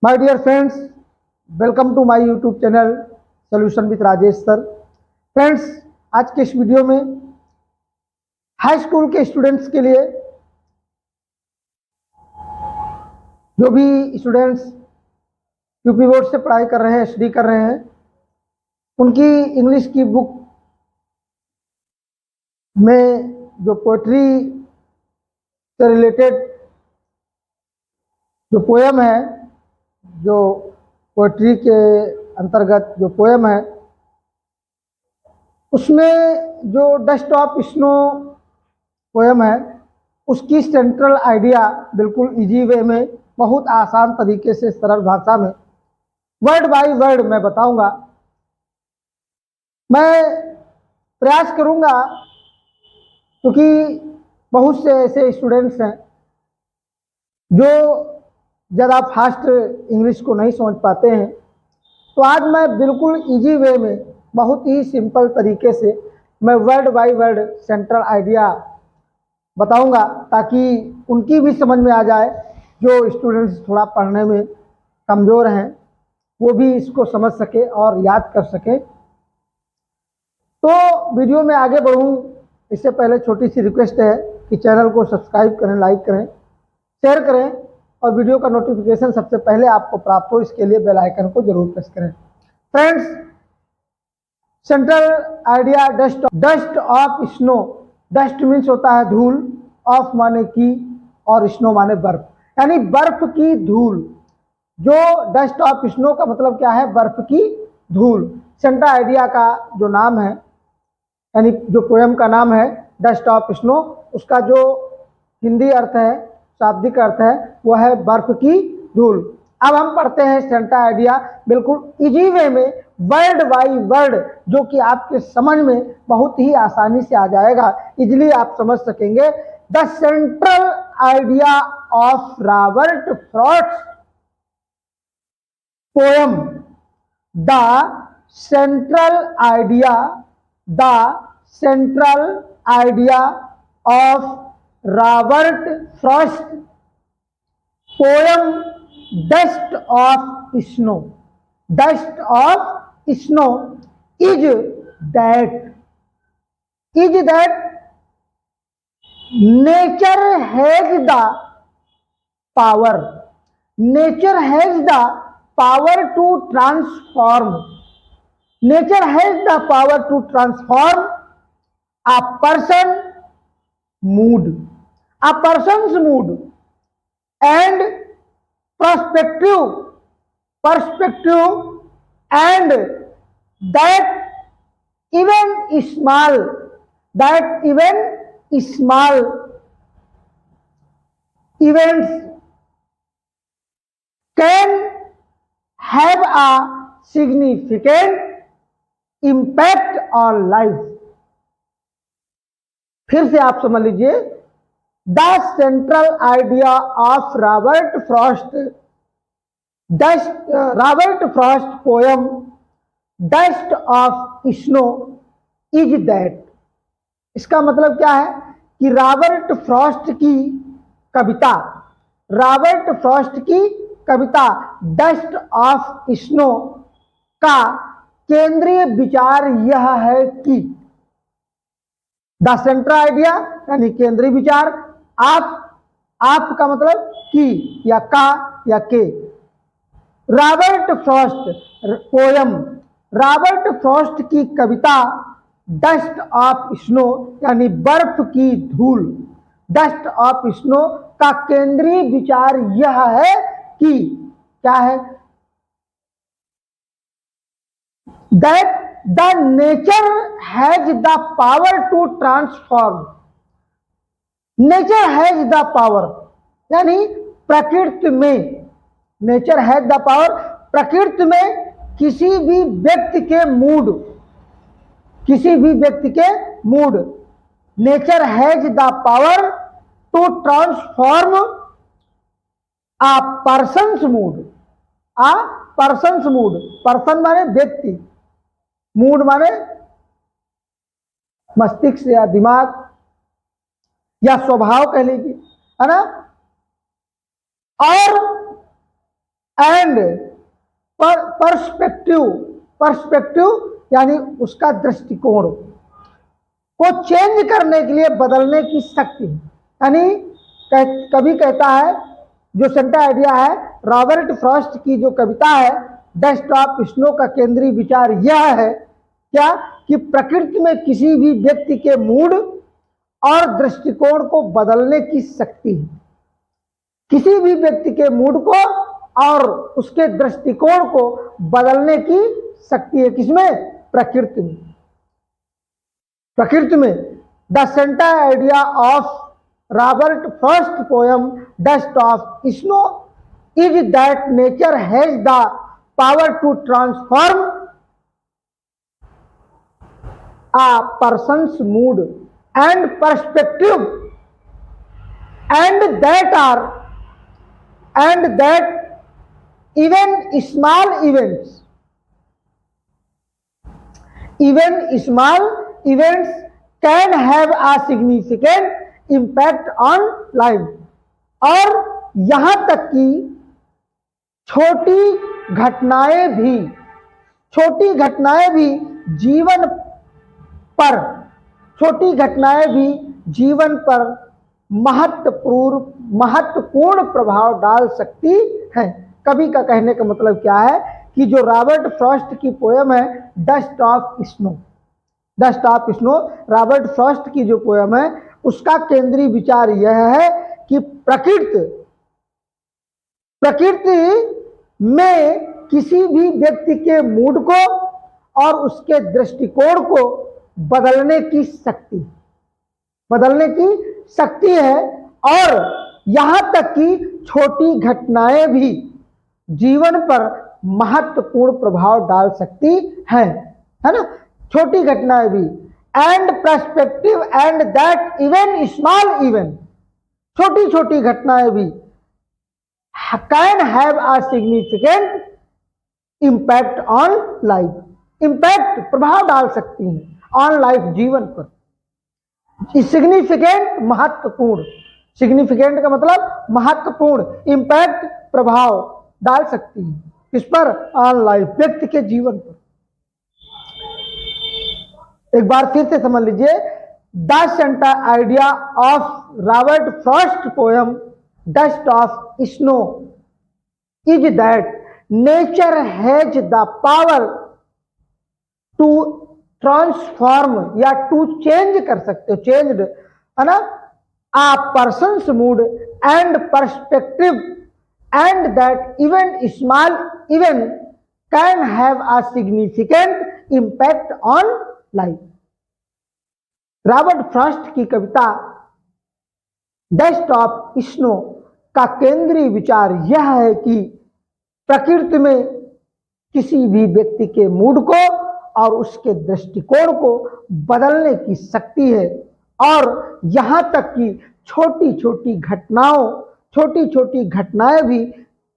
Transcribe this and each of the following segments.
My dear friends, welcome to my YouTube channel solution with Rajesh sir. Friends, आज के इस video में high school के स्टूडेंट्स के लिए, जो भी स्टूडेंट्स यूपी बोर्ड से पढ़ाई कर रहे हैं, स्टडी कर रहे हैं, उनकी इंग्लिश की बुक में जो पोएट्री से रिलेटेड जो पोएम है, जो पोएट्री के अंतर्गत जो पोएम है, उसमें जो डस्ट ऑफ स्नो पोएम है, उसकी सेंट्रल आइडिया बिल्कुल इजी वे में, बहुत आसान तरीके से, सरल भाषा में, वर्ड बाय वर्ड मैं बताऊंगा। मैं प्रयास करूंगा, क्योंकि बहुत से ऐसे स्टूडेंट्स हैं जो ज़्यादा फास्ट इंग्लिश को नहीं समझ पाते हैं, तो आज मैं बिल्कुल इजी वे में, बहुत ही सिंपल तरीके से मैं word by word central idea बताऊंगा, ताकि उनकी भी समझ में आ जाए। जो स्टूडेंट्स थोड़ा पढ़ने में कमज़ोर हैं, वो भी इसको समझ सके और याद कर सके। तो वीडियो में आगे बढ़ूं, इससे पहले छोटी सी रिक्वेस्ट है कि चैनल को सब्सक्राइब करें, लाइक करें, शेयर करें, और वीडियो का नोटिफिकेशन सबसे पहले आपको प्राप्त हो, इसके लिए बेल आइकन को जरूर प्रेस करें। Friends, central idea dust of snow. Dust means होता है धूल, ऑफ माने की, और स्नो माने बर्फ, यानी बर्फ की धूल। जो डस्ट ऑफ स्नो का मतलब क्या है? बर्फ की धूल। सेंट्रल आइडिया का जो नाम है, यानी जो पोएम का नाम है डस्ट ऑफ स्नो, उसका जो हिंदी अर्थ है, शाब्दिक अर्थ है, वो है बर्फ की धूल। अब हम पढ़ते हैं सेंट्रल आइडिया बिल्कुल इजी वे में, वर्ड बाय वर्ड, जो कि आपके समझ में बहुत ही आसानी से आ जाएगा, इजीली आप समझ सकेंगे। The central idea of Robert Frost poem, the central idea, the central idea of Robert Frost poem dust of snow. Dust of snow is that nature has the power, nature has the power to transform, nature has the power to transform a person's mood and perspective, and that even small events can have a significant impact on life. फिर से आप समझ लीजिए, the central idea of Robert Frost poem dust of snow is that. इसका मतलब क्या है कि रॉबर्ट फ्रॉस्ट की कविता डस्ट ऑफ स्नो का केंद्रीय विचार यह है कि, द सेंट्रल आइडिया यानी केंद्रीय विचार, आप का मतलब की या का या के। रॉबर्ट फ्रॉस्ट की कविता डस्ट ऑफ स्नो यानी बर्फ की धूल, डस्ट ऑफ स्नो का केंद्रीय विचार यह है कि, क्या है? that the nature has the power to transform, nature has the power यानी प्रकृति में, नेचर हैज द पावर, प्रकृति में किसी भी व्यक्ति के mood, nature has the power to transform a person's mood, person माने व्यक्ति, मूड माने मस्तिष्क या दिमाग या स्वभाव कह लीजिए, है ना। और एंड पर्सपेक्टिव, पर्सपेक्टिव यानी उसका दृष्टिकोण को चेंज करने के लिए, बदलने की शक्ति। यानी कभी कहता है, जो सेंटर आइडिया है रॉबर्ट फ्रॉस्ट की जो कविता है डस्ट ऑफ स्नो का केंद्रीय विचार यह है क्या कि प्रकृति में किसी भी व्यक्ति के मूड और दृष्टिकोण को बदलने की शक्ति है। किसी भी व्यक्ति के मूड को और उसके दृष्टिकोण को बदलने की शक्ति है। किसमें? प्रकृति में। प्रकृति में the centre idea of Robert first poem dust of snow is that nature has the power to transform a person's mood and perspective, and that even small events can have a significant impact on life। और यहां तक कि छोटी घटनाएं भी जीवन पर महत्वपूर्ण प्रभाव डाल सकती है। कवि का कहने का मतलब क्या है कि जो रॉबर्ट फ्रॉस्ट की पोयम है dust of snow, Robert Frost की जो पोयम है उसका केंद्रीय विचार यह है कि प्रकृति में किसी भी व्यक्ति के मूड को और उसके दृष्टिकोण को बदलने की शक्ति है, और यहां तक कि छोटी घटनाएं भी जीवन पर महत्वपूर्ण प्रभाव डाल सकती हैं, है ना। छोटी घटनाएं भी, and perspective and that even small event, छोटी घटनाएं भी can have a significant impact on life, impact प्रभाव डाल सकती हैं ऑन लाइफ, जीवन पर। सिग्निफिकेंट महत्वपूर्ण, सिग्निफिकेंट का मतलब महत्वपूर्ण, इम्पैक्ट प्रभाव डाल सकती है किस पर? ऑन लाइफ, व्यक्ति के जीवन पर। एक बार फिर से समझ लीजिए, the centre idea of Robert first poem dust of snow is that nature has the power to transform या टू चेंज कर सकते हो, चेंज्ड है ना, a person's mood and perspective, and that even small event can have a significant impact on life. Robert Frost की कविता dust of snow का केंद्रीय विचार यह है कि प्रकृति में किसी भी व्यक्ति के मूड को और उसके दृष्टिकोण को बदलने की शक्ति है, और यहां तक कि छोटी छोटी घटनाएं भी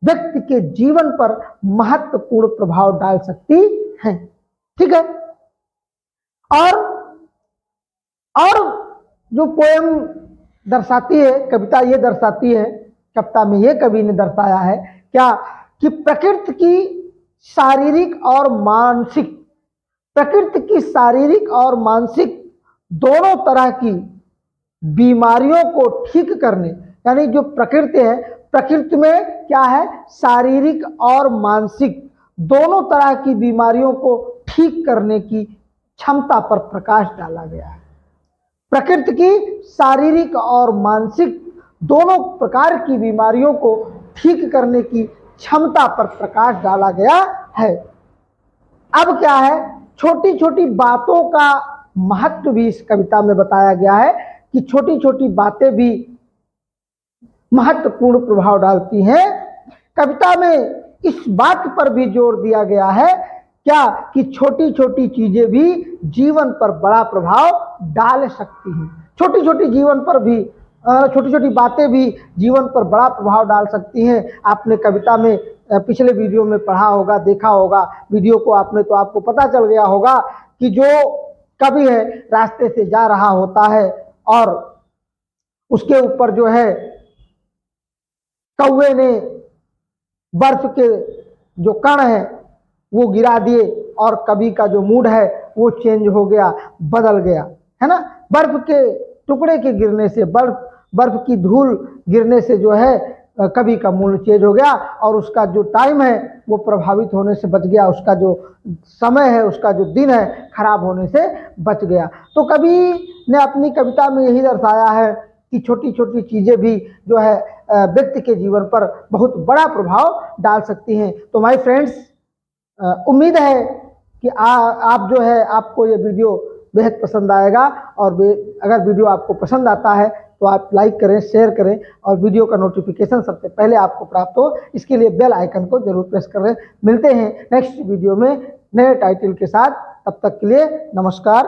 व्यक्ति के जीवन पर महत्वपूर्ण प्रभाव डाल सकती हैं। ठीक है। और जो पोयम दर्शाती है, कविता ये दर्शाती है, कविता में ये कवि ने दर्शाया है क्या कि प्रकृति की शारीरिक और मानसिक दोनों तरह की बीमारियों को ठीक करने, यानी जो प्रकृति है, प्रकृति में क्या है, शारीरिक और मानसिक दोनों तरह की बीमारियों को ठीक करने की क्षमता पर प्रकाश डाला गया है। प्रकृति की शारीरिक और मानसिक दोनों प्रकार की बीमारियों को ठीक करने की क्षमता पर प्रकाश डाला गया है। अब क्या है, छोटी छोटी बातों का महत्व भी इस कविता में बताया गया है कि छोटी छोटी बातें भी महत्वपूर्ण प्रभाव डालती हैं। कविता में इस बात पर भी जोर दिया गया है क्या कि छोटी छोटी चीजें भी जीवन पर बड़ा प्रभाव डाल सकती हैं। छोटी छोटी बातें भी जीवन पर बड़ा प्रभाव डाल सकती हैं। आपने कविता में पिछले वीडियो में पढ़ा होगा, देखा होगा, वीडियो को आपने तो आपको पता चल गया होगा कि जो कवि है रास्ते से जा रहा होता है और उसके ऊपर जो है कौवे ने बर्फ के जो कण है वो गिरा दिए और कवि का जो मूड है वो चेंज हो गया, बदल गया, है ना। बर्फ के टुकड़े के गिरने से, बर्फ की धूल गिरने से जो है कवि का मूड चेंज हो गया और उसका जो टाइम है वो प्रभावित होने से बच गया, उसका जो समय है, उसका जो दिन है खराब होने से बच गया। तो कवि ने अपनी कविता में यही दर्शाया है कि छोटी छोटी चीज़ें भी जो है व्यक्ति के जीवन पर बहुत बड़ा प्रभाव डाल सकती हैं। तो माय फ्रेंड्स, उम्मीद है कि आप जो है आपको ये वीडियो बेहद पसंद आएगा और अगर वीडियो आपको पसंद आता है तो आप लाइक करें, शेयर करें और वीडियो का नोटिफिकेशन सबसे पहले आपको प्राप्त हो इसके लिए बेल आइकन को जरूर प्रेस करें। मिलते हैं नेक्स्ट वीडियो में नए टाइटल के साथ, तब तक के लिए नमस्कार।